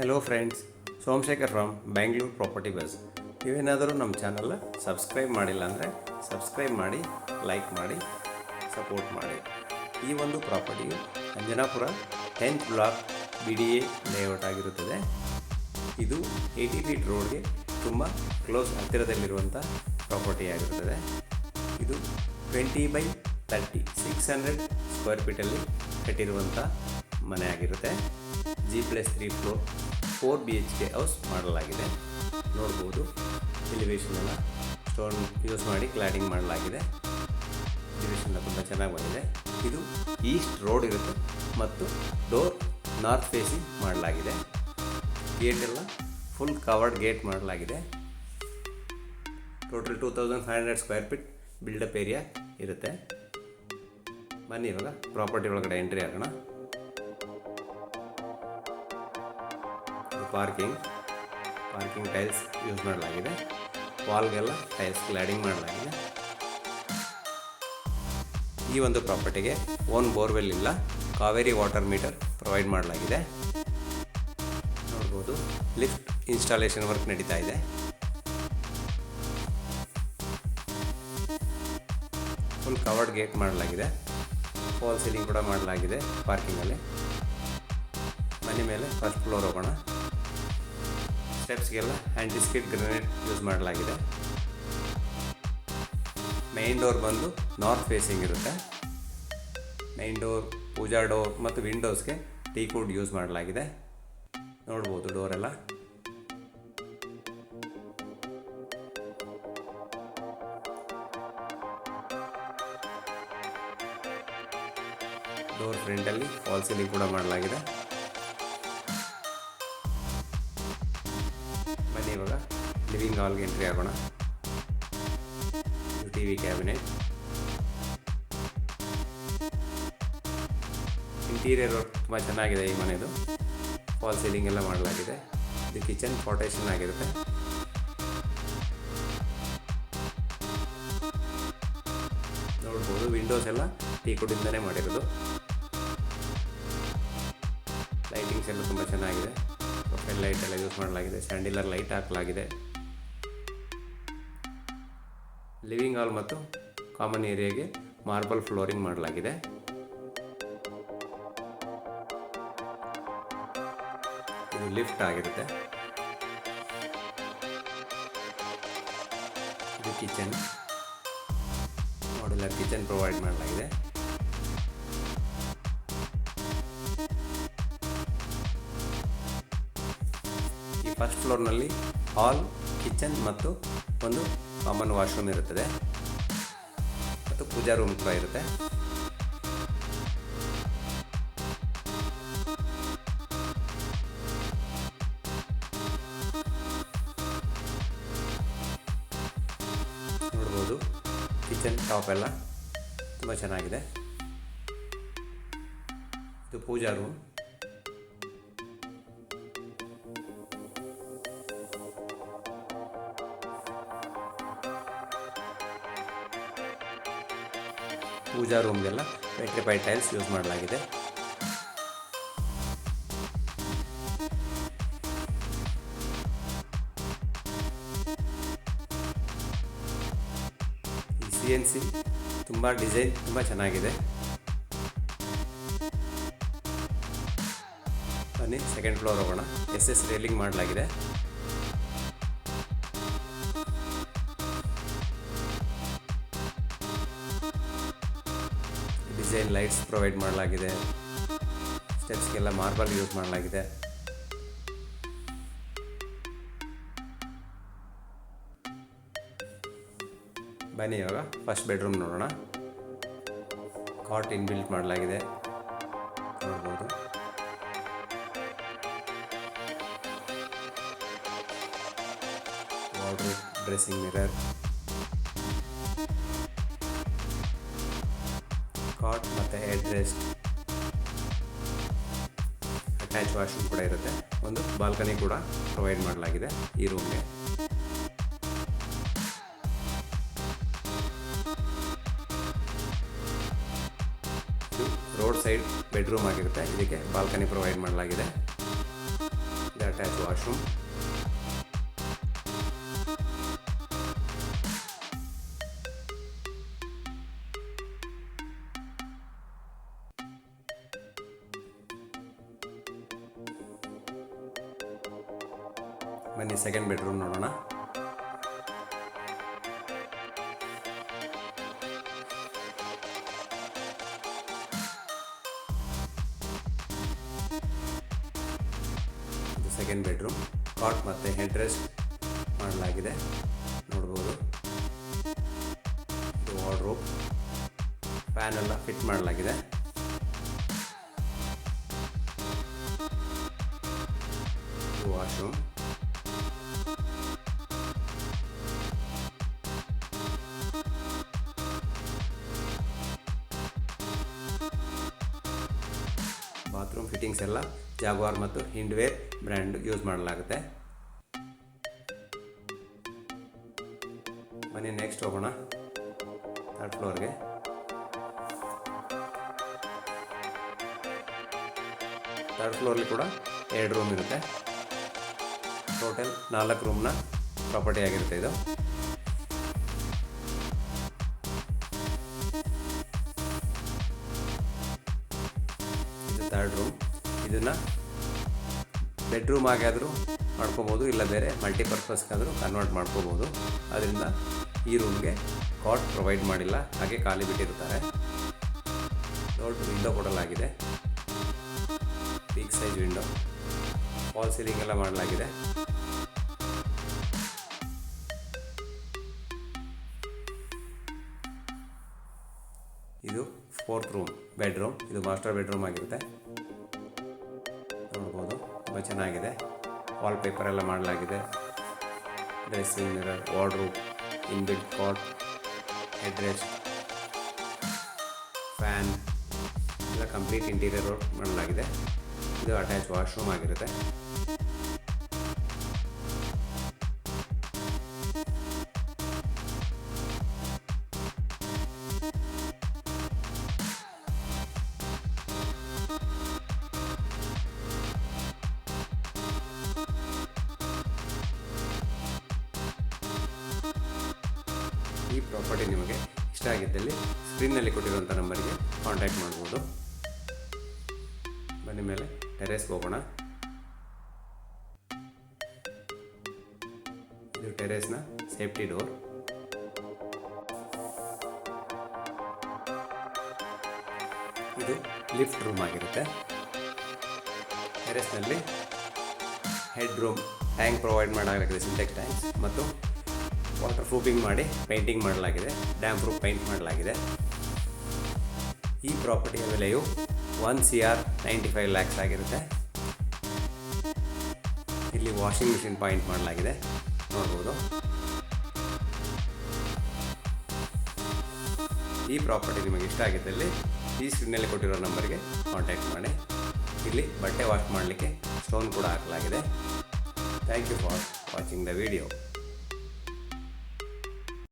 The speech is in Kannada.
Hello friends, Somashekhar from Bangalore property buzz. ನೀವೇನಾದರೂ ನಮ್ಮ ಚಾನಲ್ನ ಸಬ್ಸ್ಕ್ರೈಬ್ ಮಾಡಿಲ್ಲ ಅಂದರೆ ಸಬ್ಸ್ಕ್ರೈಬ್ ಮಾಡಿ, ಲೈಕ್ ಮಾಡಿ, ಸಪೋರ್ಟ್ ಮಾಡಿ. ಈ ಒಂದು ಪ್ರಾಪರ್ಟಿಯು Anjanapura 10th block BDA layout ಆಗಿರುತ್ತದೆ. ಇದು 80 ಫೀಟ್ ರೋಡ್ಗೆ ತುಂಬ ಕ್ಲೋಸ್ ಹತ್ತಿರದಲ್ಲಿರುವಂಥ ಪ್ರಾಪರ್ಟಿ ಆಗಿರುತ್ತದೆ. ಇದು 20/30 600 ಸ್ಕ್ವೇರ್ ಫೀಟಲ್ಲಿ ಕಟ್ಟಿರುವಂಥ ಮನೆ ಆಗಿರುತ್ತೆ. G+3 ಫ್ಲೋರ್ 4 BHK ಹೌಸ್ ಮಾಡಲಾಗಿದೆ. ನೋಡ್ಬೋದು, ಎಲಿವೇಶನ್ ಎಲ್ಲ ಸ್ಟೋನ್ ಯೂಸ್ ಮಾಡಿ ಕ್ಲಾಡಿಂಗ್ ಮಾಡಲಾಗಿದೆ. ಎಲಿವೇಶನ್ ತುಂಬ ಚೆನ್ನಾಗಿ ಬಂದಿದೆ. ಇದು ಈಸ್ಟ್ ರೋಡ್ ಇರುತ್ತೆ ಮತ್ತು ಡೋರ್ ನಾರ್ತ್ ಫೇಸಿಂಗ್ ಮಾಡಲಾಗಿದೆ. ಗೇಟ್ ಎಲ್ಲ ಫುಲ್ ಕವರ್ಡ್ ಗೇಟ್ ಮಾಡಲಾಗಿದೆ. Total 2500 square feet built up area ಇರುತ್ತೆ. ಬನ್ನಿ ಇವಾಗ ಪ್ರಾಪರ್ಟಿ ಒಳಗಡೆ ಎಂಟ್ರಿ ಆಗೋಣ. ಪಾರ್ಕಿಂಗ್ ಟೈಲ್ಸ್ ಯೂಸ್ ಮಾಡಲಾಗಿದೆ. ವಾಲ್ಗೆಲ್ಲ ಟೈಲ್ಸ್ ಕ್ಲಾಡಿಂಗ್ ಮಾಡಲಾಗಿದೆ. ಈ ಒಂದು ಪ್ರಾಪರ್ಟಿಗೆ ಓನ್ ಬೋರ್ವೆಲ್ ಇಲ್ಲ, ಕಾವೇರಿ ವಾಟರ್ ಮೀಟರ್ ಪ್ರೊವೈಡ್ ಮಾಡಲಾಗಿದೆ. ನೋಡ್ಬೋದು, ಲಿಫ್ಟ್ ಇನ್ಸ್ಟಾಲೇಷನ್ ವರ್ಕ್ ನಡೀತಾ ಇದೆ. ಫುಲ್ ಕವರ್ಡ್ ಗೇಟ್ ಮಾಡಲಾಗಿದೆ. ಫಾಲ್ ಸೀಲಿಂಗ್ ಕೂಡ ಮಾಡಲಾಗಿದೆ ಪಾರ್ಕಿಂಗಲ್ಲಿ. ಮನೆ ಮೇಲೆ ಫಸ್ಟ್ ಫ್ಲೋರ್ ಹೋಗೋಣ. ಸ್ಟೆಪ್ಸ್ಗೆಲ್ಲ ಆ್ಯಂಟಿ ಸ್ಕಿಡ್ ಗ್ರನೇಟ್ ಯೂಸ್ ಮಾಡಲಾಗಿದೆ. ಮೈನ್ ಡೋರ್ ಬಂದು ನಾರ್ತ್ ಫೇಸಿಂಗ್ ಇರುತ್ತೆ. ಮೈನ್ ಡೋರ್, ಪೂಜಾ ಡೋರ್ ಮತ್ತು ವಿಂಡೋಸ್ಗೆ ಟೀಕ್ ವುಡ್ ಯೂಸ್ ಮಾಡಲಾಗಿದೆ. ನೋಡ್ಬೋದು ಡೋರೆಲ್ಲ. ಡೋರ್ ಫ್ರಂಟಲ್ಲಿ ಫಾಲ್ ಸೀಲಿಂಗ್ ಕೂಡ ಮಾಡಲಾಗಿದೆ. ಬನ್ನಿ ಇವಾಗ ಲಿವಿಂಗ್ ಹಾಲ್ಗೆ ಎಂಟ್ರಿ ಆಗೋಣ. TV ಕ್ಯಾಬಿನೆಟ್, ಇಂಟೀರಿಯರ್ ವರ್ಕ್ ತುಂಬ ಚೆನ್ನಾಗಿದೆ ಈ ಮನೆಯದು. ಫಾಲ್ ಸೀಲಿಂಗ್ ಎಲ್ಲ ಮಾಡಲಾಗಿದೆ. ಇದು ಕಿಚನ್ ಪಾರ್ಟೇಷನ್ ಆಗಿರುತ್ತೆ. ನೋಡ್ಬೋದು, ವಿಂಡೋಸ್ ಎಲ್ಲ ಟೀಕುಡ್ಡಿಂದನೇ ಮಾಡಿರೋದು. ಲೈಟಿಂಗ್ಸ್ ಎಲ್ಲ ತುಂಬ ಚೆನ್ನಾಗಿದೆ. ಪ್ರೊಫೈಲ್ ಲೈಟ್ ಎಲ್ಲ ಯೂಸ್ ಮಾಡಲಾಗಿದೆ. ಸ್ಯಾಂಡಿಲರ್ ಲೈಟ್ ಹಾಕಲಾಗಿದೆ. ಲಿವಿಂಗ್ ಹಾಲ್ ಮತ್ತು ಕಾಮನ್ ಏರಿಯಾಗೆ ಮಾರ್ಬಲ್ ಫ್ಲೋರಿಂಗ್ ಮಾಡಲಾಗಿದೆ. ಇದು ಲಿಫ್ಟ್ ಆಗಿರುತ್ತೆ. ಇದು ಕಿಚನ್, ಮಾಡ್ಯುಲರ್ ಕಿಚನ್ ಪ್ರೊವೈಡ್ ಮಾಡಲಾಗಿದೆ. ಈ ಫಸ್ಟ್ ಫ್ಲೋರ್ನಲ್ಲಿ ಹಾಲ್, ಕಿಚನ್ ಮತ್ತು ಒಂದು ಕಾಮನ್ ವಾಶ್ರೂಮ್ ಇರುತ್ತದೆ ಮತ್ತು ಪೂಜಾ ರೂಮ್ ಕೂಡ ಇರುತ್ತೆ. ನೋಡ್ಬೋದು, ಕಿಚನ್ ಟಾಪ್ ಎಲ್ಲ ತುಂಬ ಚೆನ್ನಾಗಿದೆ. ಇದು ಪೂಜಾ ರೂಮ್. ಪೂಜಾ ರೂಮ್ಗೆಲ್ಲ ಪೆಟ್ರಿಫೈಡ್ ಟೈಲ್ಸ್ ಯೂಸ್ ಮಾಡಲಾಗಿದೆ. ಈ CNC ತುಂಬ ಡಿಸೈನ್ ತುಂಬ ಚೆನ್ನಾಗಿದೆ. ಬನ್ನಿ ಸೆಕೆಂಡ್ ಫ್ಲೋರ್ ಹೋಗೋಣ. SS ರೇಲಿಂಗ್ ಮಾಡಲಾಗಿದೆ. ಡಿಸೈನ್ ಲೈಟ್ಸ್ ಪ್ರೊವೈಡ್ ಮಾಡಲಾಗಿದೆ. ಸ್ಟೆಪ್ಸ್ಗೆಲ್ಲ ಮಾರ್ಬಲ್ ಯೂಸ್ ಮಾಡಲಾಗಿದೆ. ಬನ್ನಿ ಇವಾಗ ಫಸ್ಟ್ ಬೆಡ್ರೂಮ್ ನೋಡೋಣ. ಕಾಟ್ ಇನ್ಬಿಲ್ಟ್ ಮಾಡಲಾಗಿದೆ. ನೋಡ್ಬೋದು, ವಾರ್ಡ್ರೋಬ್, ಡ್ರೆಸ್ಸಿಂಗ್ ಮಿರರ್, ಕಾಟ್ ಮತ್ತು ಹೆಡ್ ರೆಸ್ಟ್, ಅಟ್ಯಾಚ್ ವಾಶ್ರೂಮ್ ಕೂಡ ಇರುತ್ತೆ. ಒಂದು ಬಾಲ್ಕನಿ ಕೂಡ ಪ್ರೊವೈಡ್ ಮಾಡಲಾಗಿದೆ ಈ ರೂಮ್ಗೆ. ಇದು ರೋಡ್ ಸೈಡ್ ಬೆಡ್ರೂಮ್ ಆಗಿರುತ್ತೆ. ಇದಕ್ಕೆ ಬಾಲ್ಕನಿ ಪ್ರೊವೈಡ್ ಮಾಡಲಾಗಿದೆ. Attach washroom. ಬನ್ನಿ ಸೆಕೆಂಡ್ ಬೆಡ್ರೂಮ್ ನೋಡೋಣ. ಇದು ಸೆಕೆಂಡ್ ಬೆಡ್ರೂಮ್. ಕಾಟ್ ಮತ್ತು ಹೆಡ್ ರೆಸ್ಟ್ ಮಾಡಲಾಗಿದೆ ನೋಡ್ಬೋದು. ಇದು ವಾರ್ಡ್ರೋಬ್, ಫ್ಯಾನ್ ಎಲ್ಲ ಫಿಟ್ ಮಾಡಲಾಗಿದೆ. ಇದು ವಾಶ್ರೂಮ್. ಬಾತ್ರೂಮ್ ಫಿಟ್ಟಿಂಗ್ಸ್ ಎಲ್ಲ ಜಾಗ್ವಾರ್ ಮತ್ತು ಹಿಂಡ್ವೇರ್ ಬ್ರ್ಯಾಂಡ್ ಯೂಸ್ ಮಾಡಲಾಗುತ್ತೆ. ಬನ್ನಿ ನೆಕ್ಸ್ಟ್ ಹೋಗೋಣ ಥರ್ಡ್ ಫ್ಲೋರ್ಗೆ. ಥರ್ಡ್ ಫ್ಲೋರ್ಲಿ ಕೂಡ 2 ರೂಮ್ ಇರುತ್ತೆ. ಟೋಟಲ್ 4 ರೂಮ್ನ ಪ್ರಾಪರ್ಟಿ ಆಗಿರುತ್ತೆ ಇದು. Third room. ಇದನ್ನು ಬೆಡ್ರೂಮ್ ಆಗಾದರೂ ಮಾಡ್ಕೋಬೋದು, ಇಲ್ಲ ಬೇರೆ ಮಲ್ಟಿಪರ್ಪಸ್ಗಾದರೂ ಕನ್ವರ್ಟ್ ಮಾಡ್ಕೋಬೋದು. ಅದರಿಂದ ಈ ರೂಮ್ಗೆ ಕಾಟ್ ಪ್ರೊವೈಡ್ ಮಾಡಿಲ್ಲ, ಹಾಗೆ ಖಾಲಿ ಬಿಟ್ಟಿರ್ತಾರೆ. ದೊಡ್ಡ ವಿಂಡೋ ಕೊಡಲಾಗಿದೆ, big size window. False ceiling ಎಲ್ಲ ಮಾಡಲಾಗಿದೆ. ಇದು 4th ರೂಮ್, ಬೆಡ್ರೂಮ್. ಇದು ಮಾಸ್ಟರ್ ಬೆಡ್ರೂಮ್ ಆಗಿರುತ್ತೆ. ನೋಡ್ಬೋದು, ತುಂಬ ಚೆನ್ನಾಗಿದೆ. ವಾಲ್ ಪೇಪರ್ ಎಲ್ಲ ಮಾಡಲಾಗಿದೆ. Dressing mirror, wardrobe, inbuilt cot, head rest, fan ಎಲ್ಲ ಕಂಪ್ಲೀಟ್ ಇಂಟೀರಿಯರ್ ಮಾಡಲಾಗಿದೆ. ಇದು ಅಟ್ಯಾಚ್ ವಾಶ್ರೂಮ್ ಆಗಿರುತ್ತೆ. ಈ ಪ್ರಾಪರ್ಟಿ ನಿಮಗೆ ಇಷ್ಟ ಆಗಿದ್ದಲ್ಲಿ ಸ್ಕ್ರೀನ್ನಲ್ಲಿ ಕೊಟ್ಟಿರುವಂಥ ನಂಬರಿಗೆ ಕಾಂಟ್ಯಾಕ್ಟ್ ಮಾಡ್ಬೋದು. ಬನ್ನಿ ಮೇಲೆ ಟೆರೇಸ್ಗೆ ಹೋಗೋಣ. ಇದು ಟೆರೇಸ್ನ ಸೇಫ್ಟಿ ಡೋರ್. ಇದು ಲಿಫ್ಟ್ ರೂಮ್ ಆಗಿರುತ್ತೆ. ಟೆರೇಸ್ನಲ್ಲಿ ಹೆಡ್ ರೂಮ್ ಟ್ಯಾಂಕ್ ಪ್ರೊವೈಡ್ ಮಾಡಲಾಗಿದೆ, ಸಿಂಟೆಕ್ಸ್ ಟ್ಯಾಂಕ್ಸ್, ಮತ್ತು ವಾಟರ್ ಪ್ರೂಫಿಂಗ್ ಮಾಡಿ ಪೇಂಟಿಂಗ್ ಮಾಡಲಾಗಿದೆ, ಡ್ಯಾಮ್ ಪ್ರೂಫ್ ಪೇಂಟ್ ಮಾಡಲಾಗಿದೆ. ಈ ಪ್ರಾಪರ್ಟಿಯ ಬೆಲೆಯು 1,95 lakhs ಆಗಿರುತ್ತೆ. ಇಲ್ಲಿ ವಾಷಿಂಗ್ ಮಿಷಿನ್ ಪಾಯಿಂಟ್ ಮಾಡಲಾಗಿದೆ ನೋಡ್ಬೋದು. ಈ ಪ್ರಾಪರ್ಟಿ ನಿಮಗೆ ಇಷ್ಟ ಆಗಿದ್ದಲ್ಲಿ ಈ ಸ್ಕ್ರೀನಲ್ಲಿ ಕೊಟ್ಟಿರೋ ನಂಬರ್ಗೆ ಕಾಂಟ್ಯಾಕ್ಟ್ ಮಾಡಿ. ಇಲ್ಲಿ ಬಟ್ಟೆ ವಾಶ್ ಮಾಡಲಿಕ್ಕೆ ಸ್ಟೋನ್ ಕೂಡ ಹಾಕಲಾಗಿದೆ. Thank you for watching the video.